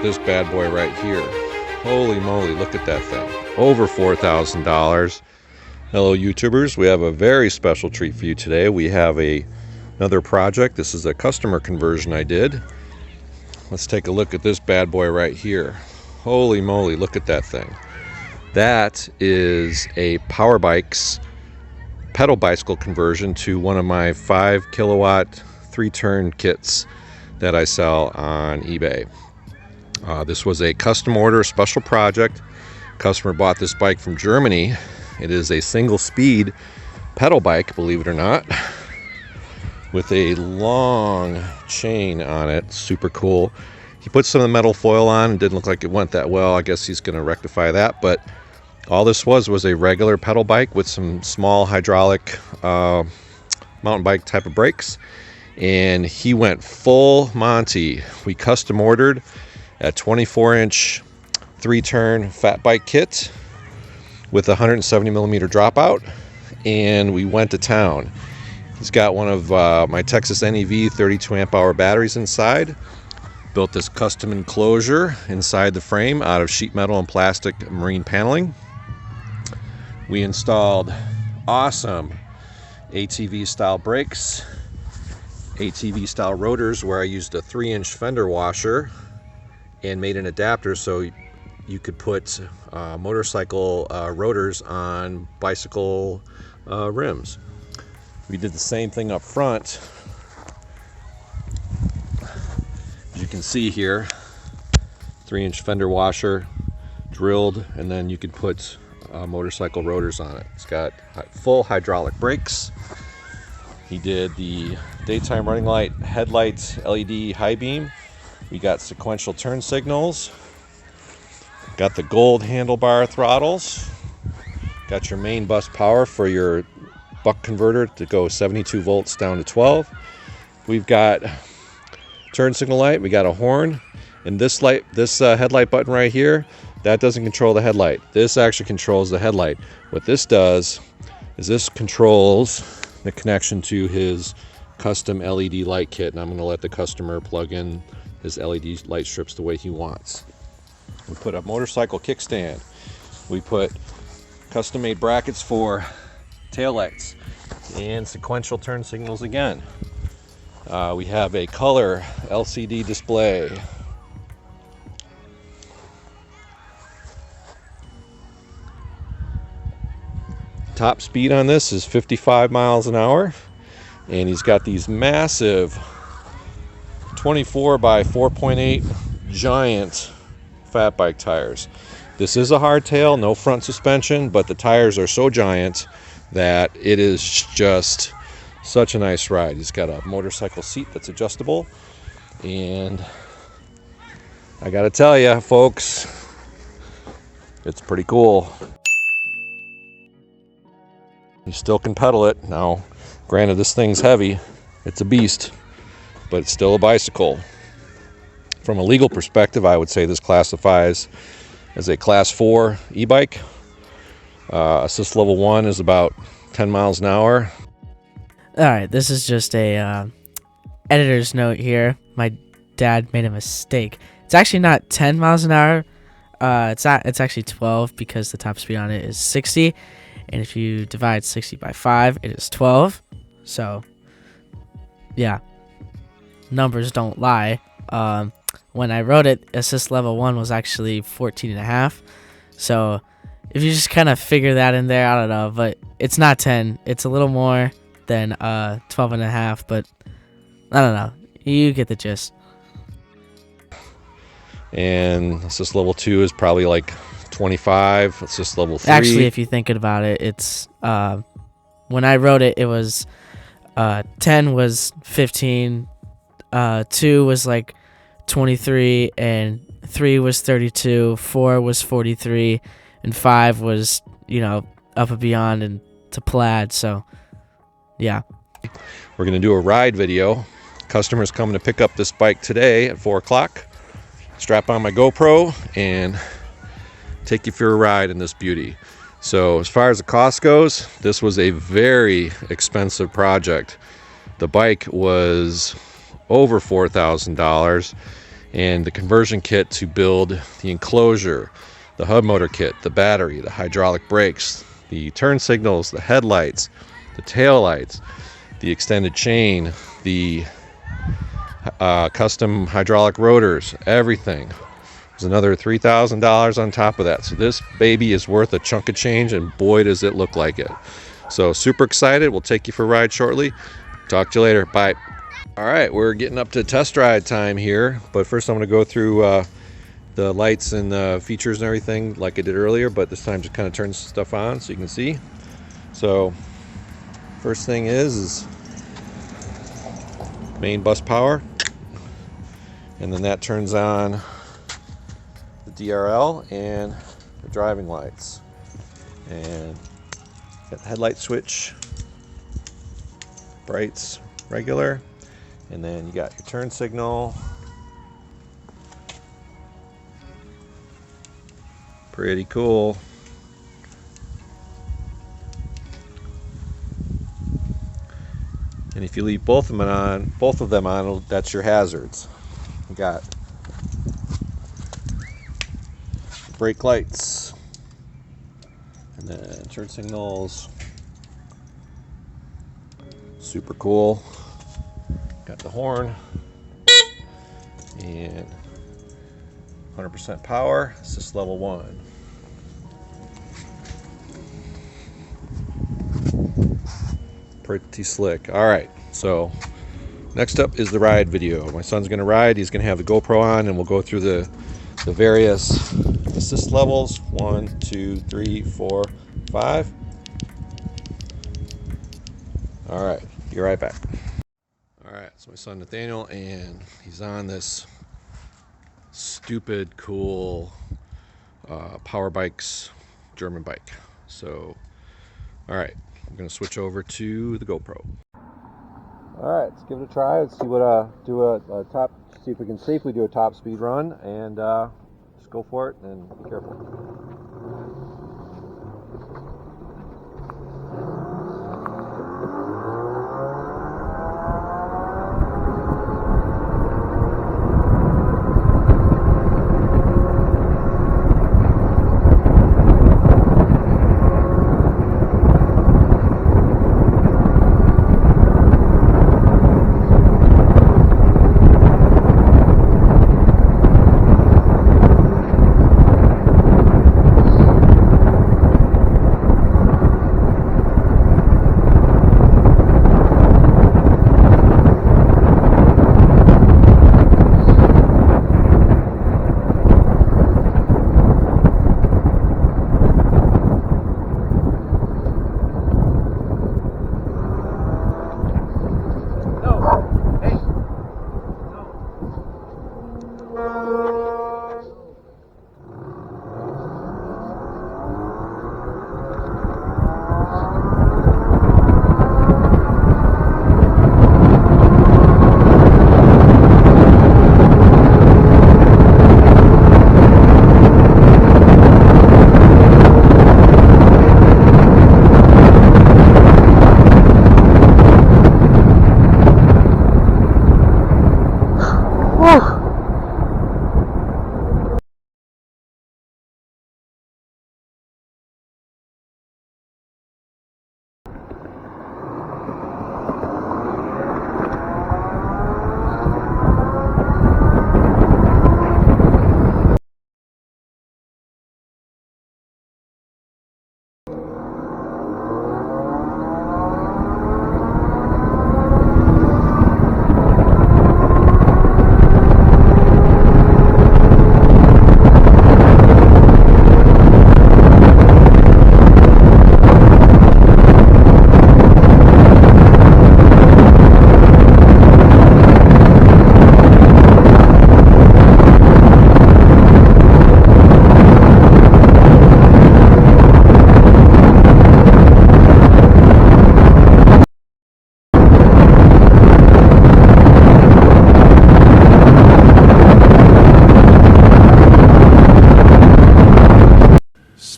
at this bad boy right here. Holy moly, look at that thing. Over $4,000. Hello YouTubers, we have a very special treat for you today. We have another project. This is a customer conversion I did. Let's take a look at this bad boy right here. Holy moly, look at that thing. That is a Powerbikes pedal bicycle conversion to one of my 5 kilowatt 3-turn kits that I sell on eBay. This was a custom order, special project. Customer bought this bike from Germany. It is a single speed pedal bike, believe it or not, with a long chain on it. Super cool. He put some of the metal foil on. It didn't look like it went that well. I guess he's going to rectify that. But all this was a regular pedal bike with some small hydraulic mountain bike type of brakes. And he went full Monty. We custom ordered a 24-inch 3-turn fat bike kit with a 170 millimeter dropout, and we went to town. He's got one of my TexasNEV 32 amp hour batteries inside. Built this custom enclosure inside the frame out of sheet metal and plastic marine paneling. We installed awesome ATV style brakes, ATV style rotors, where I used a 3-inch fender washer and made an adapter so you could put motorcycle rotors on bicycle rims. We did the same thing up front. As you can see here, 3-inch fender washer drilled, and then you could put motorcycle rotors on it. It's got full hydraulic brakes. He did the daytime running light, headlights, LED high beam. We got sequential turn signals. Got the gold handlebar throttles. Got your main bus power for your buck converter to go 72 volts down to 12. We've got turn signal light. We got a horn. And this light, this headlight button right here, that doesn't control the headlight. This actually controls the headlight. What this does is this controls the connection to his custom LED light kit. And I'm going to let the customer plug in his LED light strips the way he wants. We put a motorcycle kickstand. We put custom made brackets for taillights and sequential turn signals again. We have a color LCD display. Top speed on this is 55 miles an hour, and he's got these massive 24 by 4.8 giant fat bike tires. This is a hardtail, no front suspension, but the tires are so giant that it is just such a nice ride. He's got a motorcycle seat that's adjustable, and I gotta tell you folks, it's pretty cool. You still can pedal it. Now granted, this thing's heavy, it's a beast, but it's still a bicycle. From a legal perspective, I would say this classifies as a class 4 e-bike. Assist level 1 is about 10 miles an hour. Alright, this is just a editor's note here. My dad made a mistake. It's actually not 10 miles an hour. It's actually 12 because the top speed on it is 60. And if you divide 60 by 5, it is 12. So, yeah. Numbers don't lie. When I wrote it, assist level 1 was actually 14.5. So if you just kind of figure that in there, I don't know, but it's not 10. It's a little more than 12.5, but I don't know. You get the gist. And assist level 2 is probably like 25. Assist level 3. Actually, if you think about it, it's when I wrote it, it was 10 was 15, 2 was like 23, and 3 was 32, 4 was 43, and 5 was, up and beyond and to plaid. So yeah, we're gonna do a ride video. Customers coming to pick up this bike today at 4 o'clock. Strap on my GoPro and take you for a ride in this beauty. So as far as the cost goes, this was a very expensive project. The bike was over $4,000, and the conversion kit to build the enclosure, the hub motor kit, the battery, the hydraulic brakes, the turn signals, the headlights, the tail lights, the extended chain, the custom hydraulic rotors, everything. There's another $3,000 on top of that. So this baby is worth a chunk of change, and boy does it look like it. So super excited. We'll take you for a ride shortly. Talk to you later. Bye. All right, we're getting up to test ride time here, but first I'm going to go through the lights and features and everything like I did earlier, but this time just kind of turn stuff on so you can see. So first thing is main bus power, and then that turns on the DRL and the driving lights, and got the headlight switch, brights regular, and then you got your turn signal. Pretty cool. And if you leave both of them on, that's your hazards. You got brake lights, and then turn signals. Super cool. Got the horn and 100% power. Assist level 1. Pretty slick. All right, so next up is the ride video. My son's gonna ride. He's gonna have the GoPro on, and we'll go through the various assist levels. 1, 2, 3, 4, 5. All right, be right back. All right, it's my son Nathaniel, and he's on this stupid cool Powerbikes German bike. So, all right, I'm gonna switch over to the GoPro. All right, let's give it a try. Let's see what see if we can safely do a top speed run, and just go for it and be careful.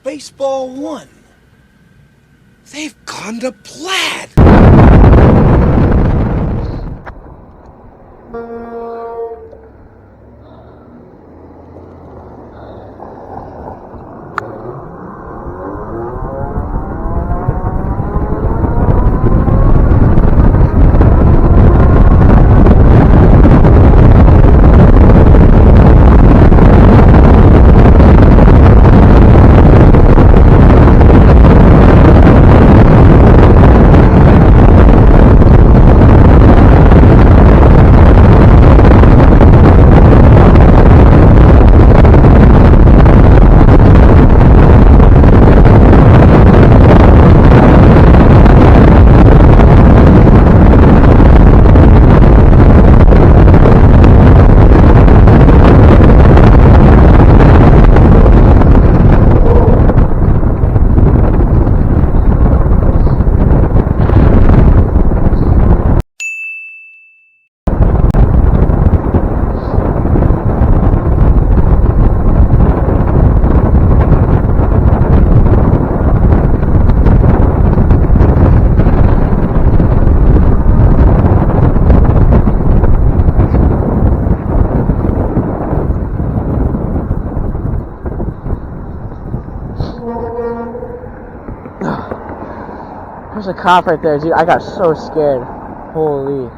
Baseball 1. They've gone to plaid. a cop right there, dude. I got so scared. Holy.